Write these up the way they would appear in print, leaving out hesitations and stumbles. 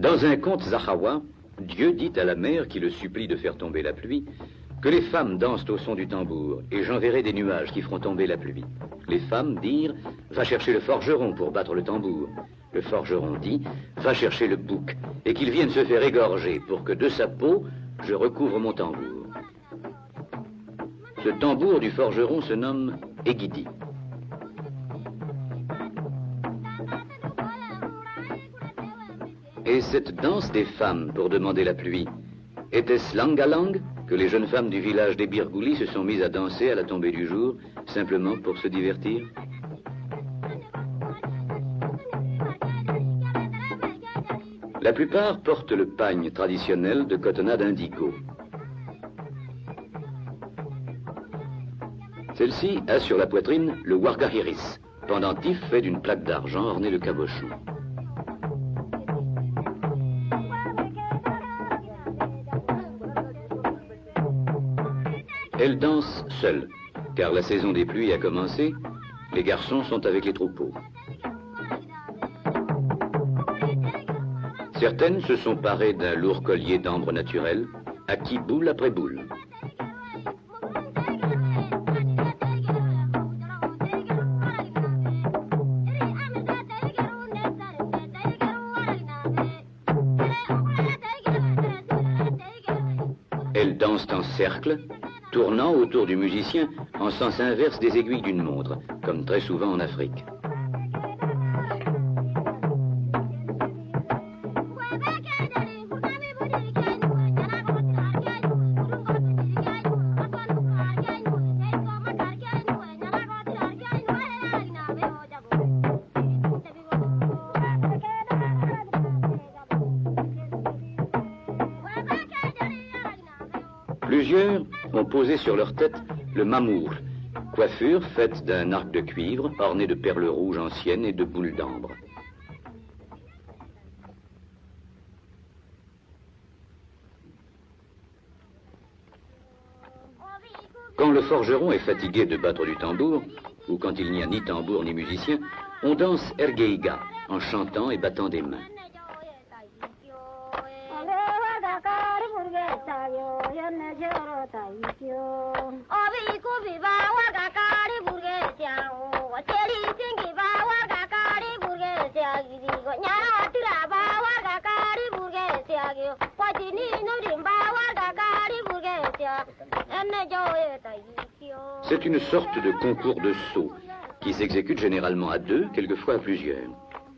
Dans un conte Zahawa, Dieu dit à la mer qui le supplie de faire tomber la pluie que les femmes dansent au son du tambour et j'enverrai des nuages qui feront tomber la pluie. Les femmes dirent « Va chercher le forgeron pour battre le tambour ». Le forgeron dit « Va chercher le bouc et qu'il vienne se faire égorger pour que de sa peau, je recouvre mon tambour ». Ce tambour du forgeron se nomme Egidi. Et cette danse des femmes pour demander la pluie, était-ce Langalang que les jeunes femmes du village des Birgouli se sont mises à danser à la tombée du jour, simplement pour se divertir? La plupart portent le pagne traditionnel de cotonnade indigo. Celle-ci a sur la poitrine le wargahiris, pendentif fait d'une plaque d'argent ornée de cabochons. Elle danse seule, car la saison des pluies a commencé, les garçons sont avec les troupeaux. Certaines se sont parées d'un lourd collier d'ambre naturel, acquis boule après boule. Elles dansent en cercle, tournant autour du musicien en sens inverse des aiguilles d'une montre, comme très souvent en Afrique. Plusieurs ont posé sur leur tête le mamour, coiffure faite d'un arc de cuivre orné de perles rouges anciennes et de boules d'ambre. Quand le forgeron est fatigué de battre du tambour, ou quand il n'y a ni tambour ni musicien, on danse ergeiga en chantant et battant des mains. C'est une sorte de concours de saut qui s'exécute généralement à deux, quelquefois à plusieurs.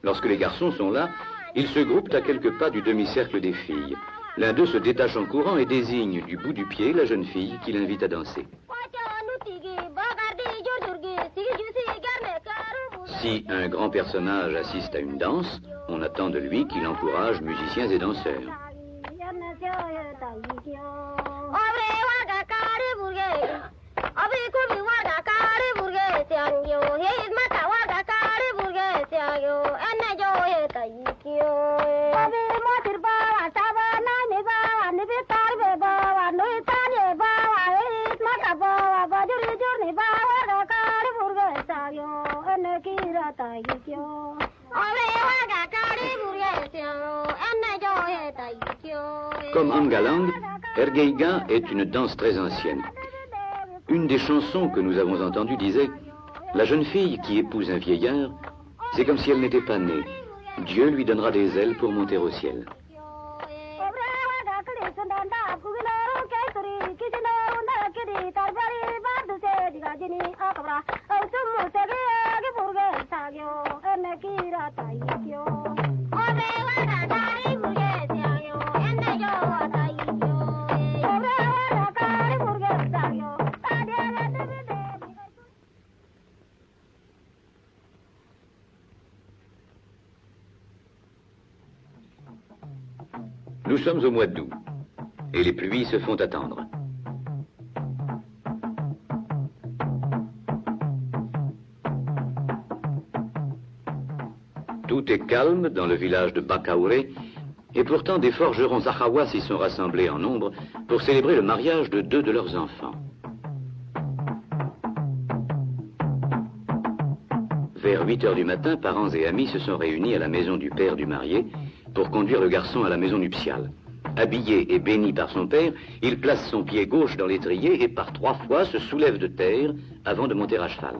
Lorsque les garçons sont là, ils se groupent à quelques pas du demi-cercle des filles. L'un d'eux se détache en courant et désigne du bout du pied la jeune fille qui l'invite à danser. Si un grand personnage assiste à une danse, on attend de lui qu'il encourage musiciens et danseurs. Comme Angalang, Ergeiga est une danse très ancienne. Une des chansons que nous avons entendues disait « La jeune fille qui épouse un vieillard, c'est comme si elle n'était pas née. Dieu lui donnera des ailes pour monter au ciel. » Nous sommes au mois d'août et les pluies se font attendre. Tout est calme dans le village de Bakaure et pourtant des forgerons Zahawa s'y sont rassemblés en nombre pour célébrer le mariage de deux de leurs enfants. Vers 8 heures du matin, parents et amis se sont réunis à la maison du père du marié pour conduire le garçon à la maison nuptiale. Habillé et béni par son père, il place son pied gauche dans l'étrier et par 3 fois se soulève de terre avant de monter à cheval.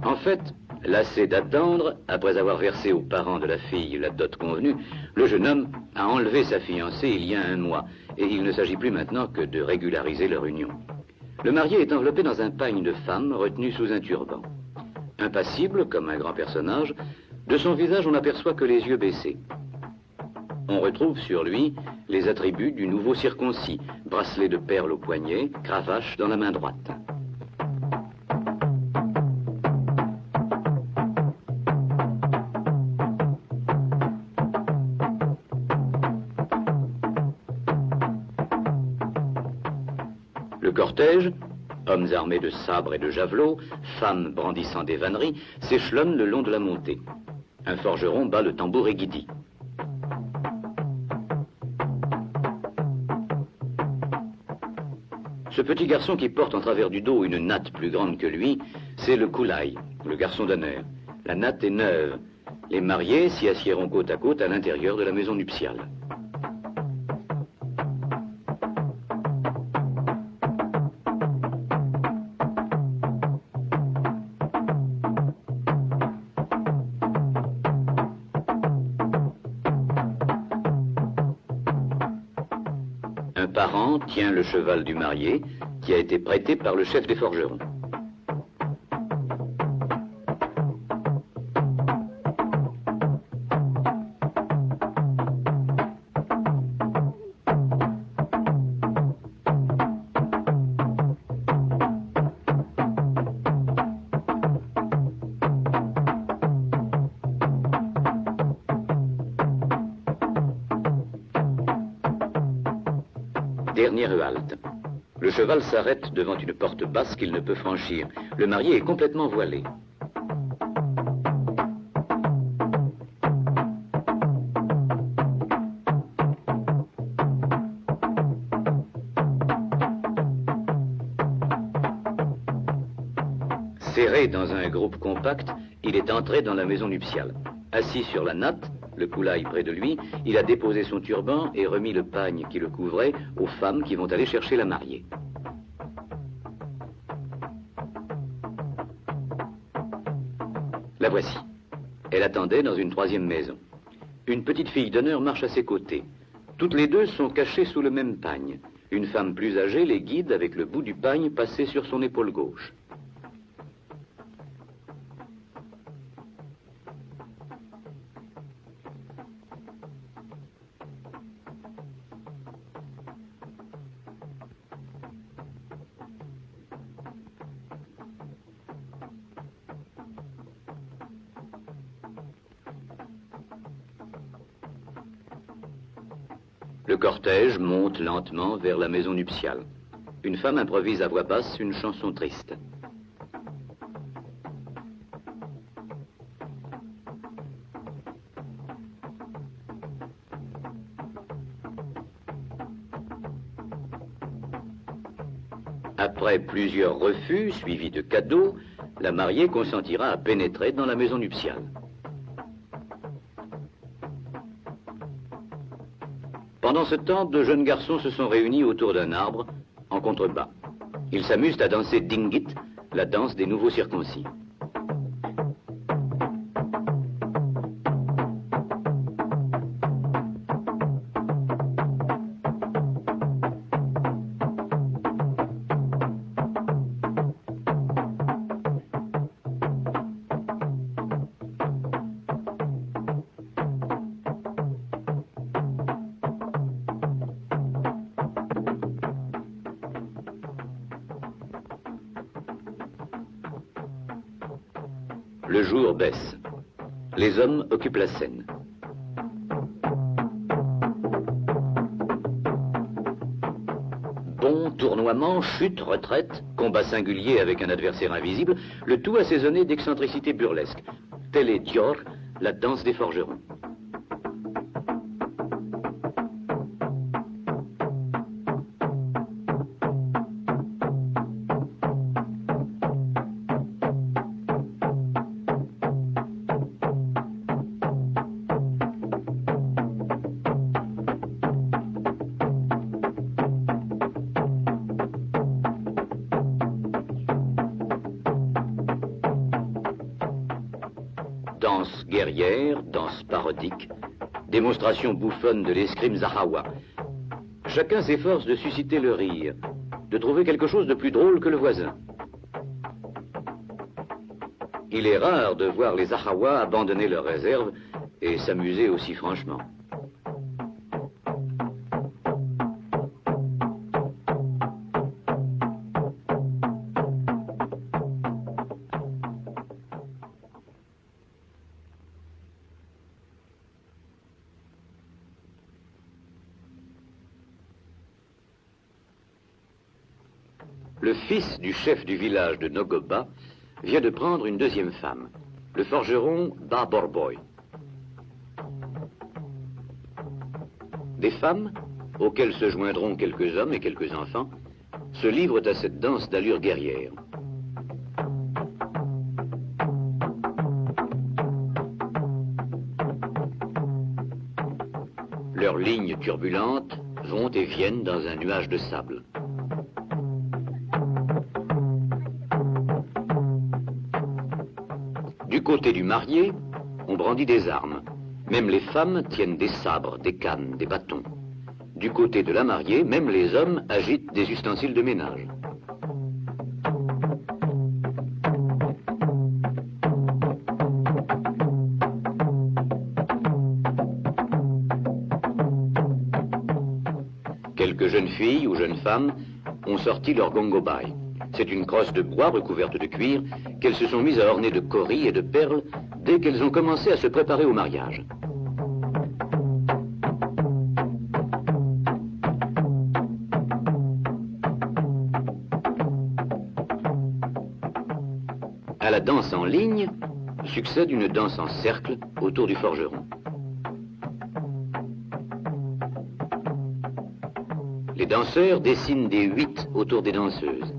En fait, lassé d'attendre, après avoir versé aux parents de la fille la dot convenue, le jeune homme a enlevé sa fiancée il y a 1 mois, et il ne s'agit plus maintenant que de régulariser leur union. Le marié est enveloppé dans un pagne de femme retenu sous un turban. Impassible, comme un grand personnage, de son visage on n'aperçoit que les yeux baissés. On retrouve sur lui les attributs du nouveau circoncis, bracelet de perles au poignet, cravache dans la main droite. Le cortège, hommes armés de sabres et de javelots, femmes brandissant des vanneries, s'échelonne le long de la montée. Un forgeron bat le tambour aiguidi. Ce petit garçon qui porte en travers du dos une natte plus grande que lui, c'est le koulaï, le garçon d'honneur. La natte est neuve. Les mariés s'y assiéront côte à côte à l'intérieur de la maison nuptiale. Un parent tient le cheval du marié, qui a été prêté par le chef des forgerons. Dernière halte. Le cheval s'arrête devant une porte basse qu'il ne peut franchir. Le marié est complètement voilé. Serré dans un groupe compact, il est entré dans la maison nuptiale. Assis sur la natte, le koulaï près de lui, il a déposé son turban et remis le pagne qui le couvrait aux femmes qui vont aller chercher la mariée. La voici. Elle attendait dans une 3e maison. Une petite fille d'honneur marche à ses côtés. Toutes les deux sont cachées sous le même pagne. Une femme plus âgée les guide avec le bout du pagne passé sur son épaule gauche. Le cortège monte lentement vers la maison nuptiale. Une femme improvise à voix basse une chanson triste. Après plusieurs refus suivis de cadeaux, la mariée consentira à pénétrer dans la maison nuptiale. Pendant ce temps, 2 jeunes garçons se sont réunis autour d'un arbre, en contrebas. Ils s'amusent à danser dingit, la danse des nouveaux circoncis. Le jour baisse. Les hommes occupent la scène. Bond, tournoiement, chute, retraite, combat singulier avec un adversaire invisible, le tout assaisonné d'excentricités burlesques. Telle est Dior, la danse des forgerons. Danse guerrière, danse parodique, démonstration bouffonne de l'escrime Zahawa. Chacun s'efforce de susciter le rire, de trouver quelque chose de plus drôle que le voisin. Il est rare de voir les Zahawa abandonner leurs réserves et s'amuser aussi franchement. Le fils du chef du village de Nogoba vient de prendre une deuxième femme, le forgeron Ba Borboy. Des femmes, auxquelles se joindront quelques hommes et quelques enfants, se livrent à cette danse d'allure guerrière. Leurs lignes turbulentes vont et viennent dans un nuage de sable. Du côté du marié, on brandit des armes. Même les femmes tiennent des sabres, des cannes, des bâtons. Du côté de la mariée, même les hommes agitent des ustensiles de ménage. Quelques jeunes filles ou jeunes femmes ont sorti leur gongobai. C'est une crosse de bois recouverte de cuir qu'elles se sont mises à orner de coris et de perles dès qu'elles ont commencé à se préparer au mariage. À la danse en ligne succède une danse en cercle autour du forgeron. Les danseurs dessinent des 8 autour des danseuses.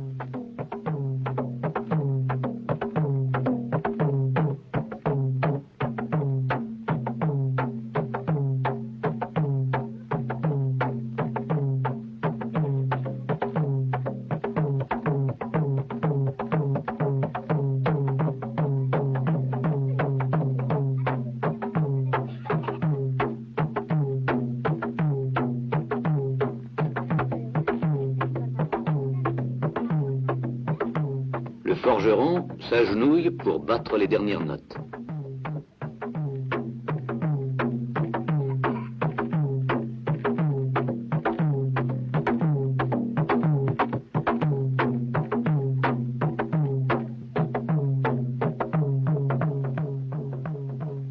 Le forgeron s'agenouille pour battre les dernières notes.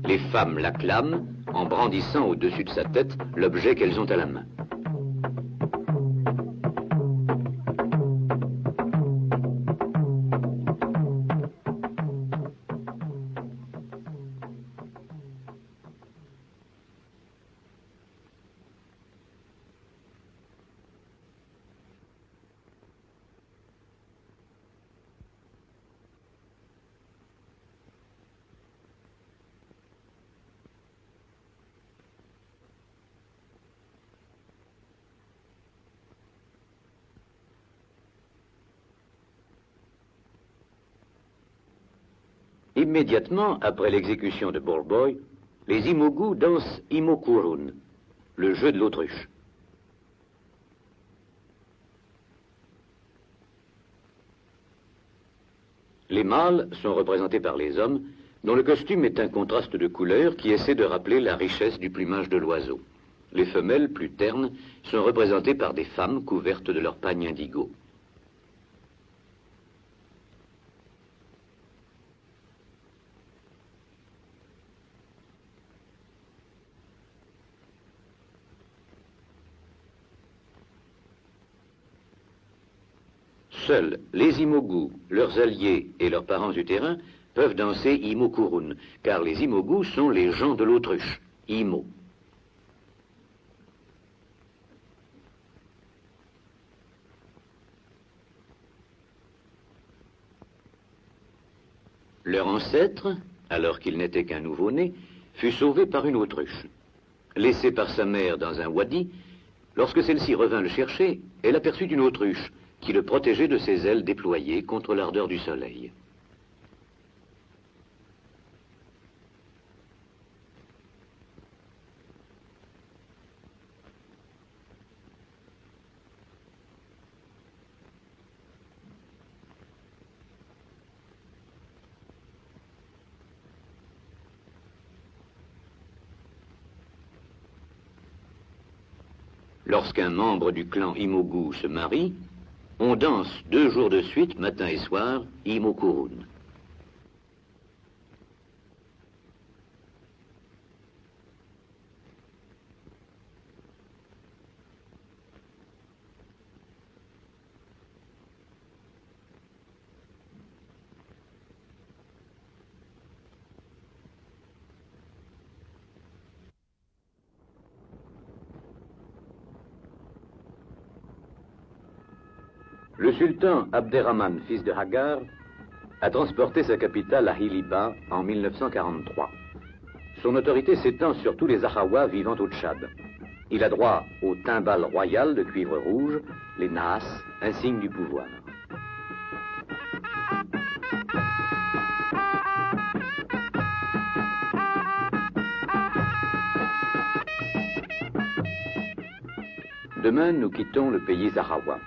Les femmes l'acclament en brandissant au-dessus de sa tête l'objet qu'elles ont à la main. Immédiatement après l'exécution de Borboy, les Imogu dansent Imokurun, le jeu de l'autruche. Les mâles sont représentés par les hommes, dont le costume est un contraste de couleurs qui essaie de rappeler la richesse du plumage de l'oiseau. Les femelles, plus ternes, sont représentées par des femmes couvertes de leur pagne indigo. Seuls les Imogu, leurs alliés et leurs parents du terrain peuvent danser Imokurun, car les Imogu sont les gens de l'autruche, Imo. Leur ancêtre, alors qu'il n'était qu'un nouveau-né, fut sauvé par une autruche. Laissé par sa mère dans un wadi, lorsque celle-ci revint le chercher, elle aperçut une autruche qui le protégeait de ses ailes déployées contre l'ardeur du soleil. Lorsqu'un membre du clan Imogu se marie, on danse 2 jours de suite, matin et soir, Imokurun. Le sultan Abderrahman, fils de Hagar, a transporté sa capitale à Hiliba en 1943. Son autorité s'étend sur tous les Ahawa vivant au Tchad. Il a droit au timbal royal de cuivre rouge, les Naas, insigne du pouvoir. Demain, nous quittons le pays Ahawa.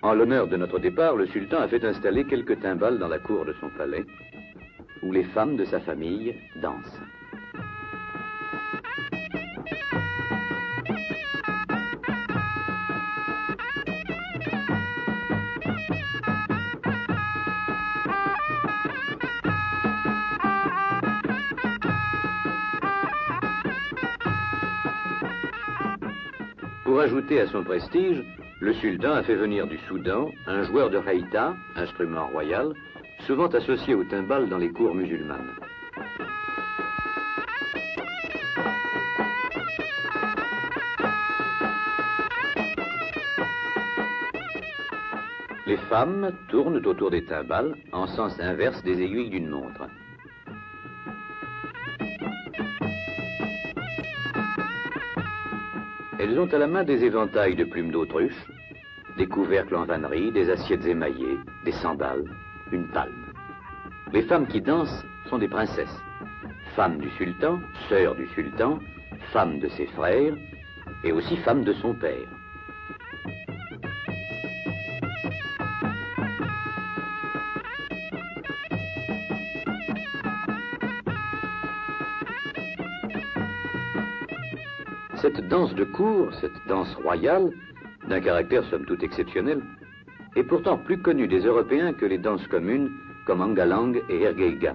En l'honneur de notre départ, le sultan a fait installer quelques timbales dans la cour de son palais, où les femmes de sa famille dansent. Pour ajouter à son prestige, le sultan a fait venir du Soudan un joueur de haïta, instrument royal, souvent associé au timbal dans les cours musulmanes. Les femmes tournent autour des timbales en sens inverse des aiguilles d'une montre. Elles ont à la main des éventails de plumes d'autruche, des couvercles en vannerie, des assiettes émaillées, des sandales, une palme. Les femmes qui dansent sont des princesses, femmes du sultan, sœurs du sultan, femmes de ses frères et aussi femmes de son père. Cette danse de cour, cette danse royale, d'un caractère somme toute exceptionnel, est pourtant plus connue des Européens que les danses communes comme Angalang et Ergeiga.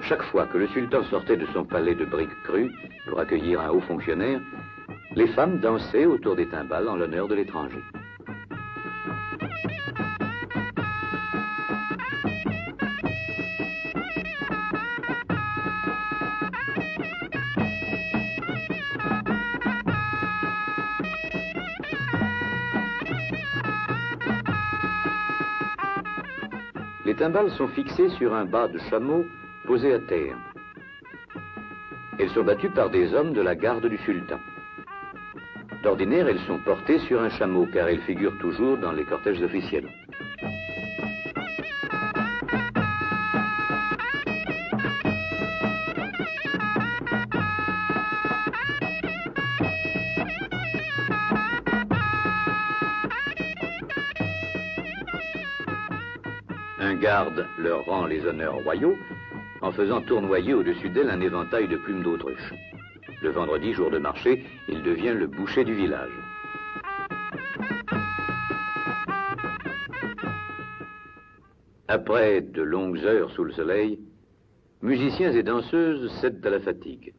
Chaque fois que le sultan sortait de son palais de briques crues pour accueillir un haut fonctionnaire, les femmes dansaient autour des timbales en l'honneur de l'étranger. Les timbales sont fixées sur un bas de chameau posé à terre. Elles sont battues par des hommes de la garde du sultan. D'ordinaire, elles sont portées sur un chameau car elles figurent toujours dans les cortèges officiels. Un garde leur rend les honneurs royaux en faisant tournoyer au-dessus d'elle un éventail de plumes d'autruche. Le vendredi, jour de marché, il devient le boucher du village. Après de longues heures sous le soleil, musiciens et danseuses cèdent à la fatigue.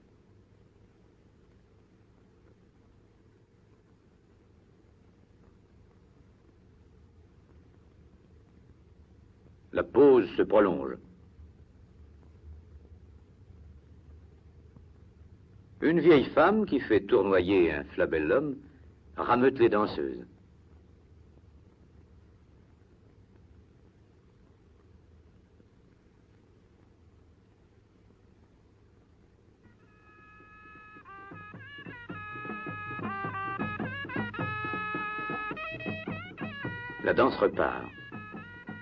La pause se prolonge. Une vieille femme qui fait tournoyer un flabellum rameute les danseuses. La danse repart.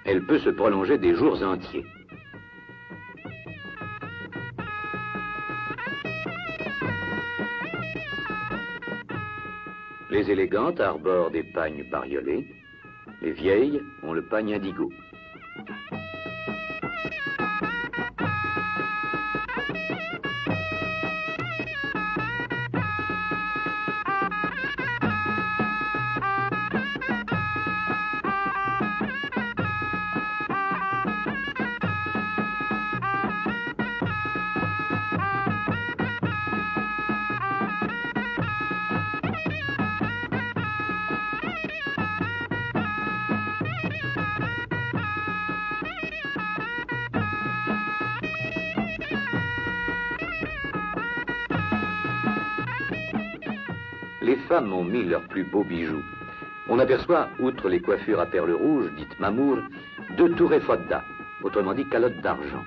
Elle peut se prolonger des jours entiers. Les élégantes arborent des pagnes bariolés, les vieilles ont le pagne indigo. les femmes ont mis leurs plus beaux bijoux. On aperçoit, outre les coiffures à perles rouges, dites mamour, 2 tourées fodda, autrement dit calottes d'argent.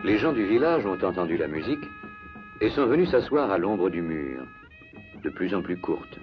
Les gens du village ont entendu la musique et sont venus s'asseoir à l'ombre du mur, de plus en plus courte.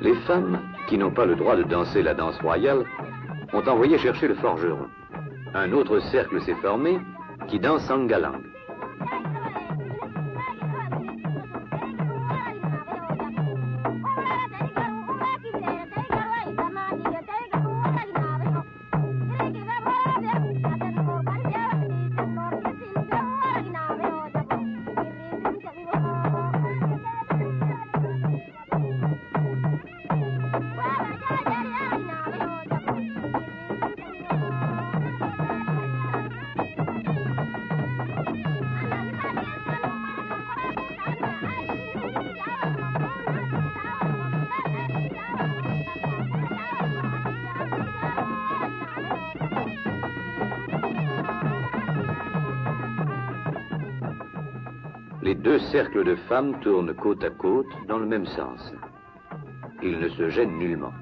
Les femmes, qui n'ont pas le droit de danser la danse royale, ont envoyé chercher le forgeron. Un autre cercle s'est formé, qui danse Angalang. Les 2 cercles de femmes tournent côte à côte dans le même sens. Ils ne se gênent nullement.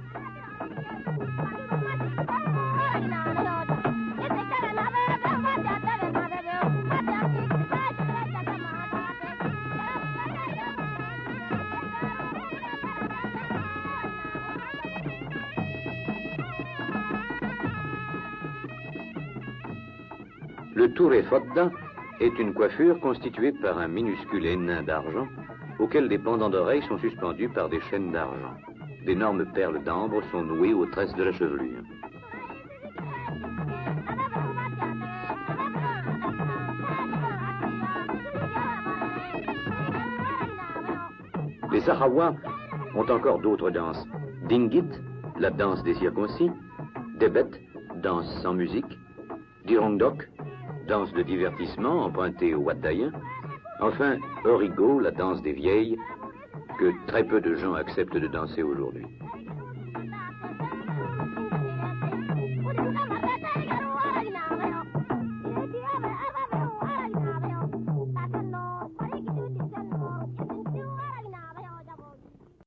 Le touré fodda est une coiffure constituée par un minuscule énin d'argent auquel des pendants d'oreilles sont suspendus par des chaînes d'argent. D'énormes perles d'ambre sont nouées aux tresses de la chevelure. Les Sahawas ont encore d'autres danses. Dingit, la danse des circoncis. Debet, danse sans musique. Dirongdok, danse de divertissement empruntée au Wadayen. Enfin, Origo, la danse des vieilles, que très peu de gens acceptent de danser aujourd'hui.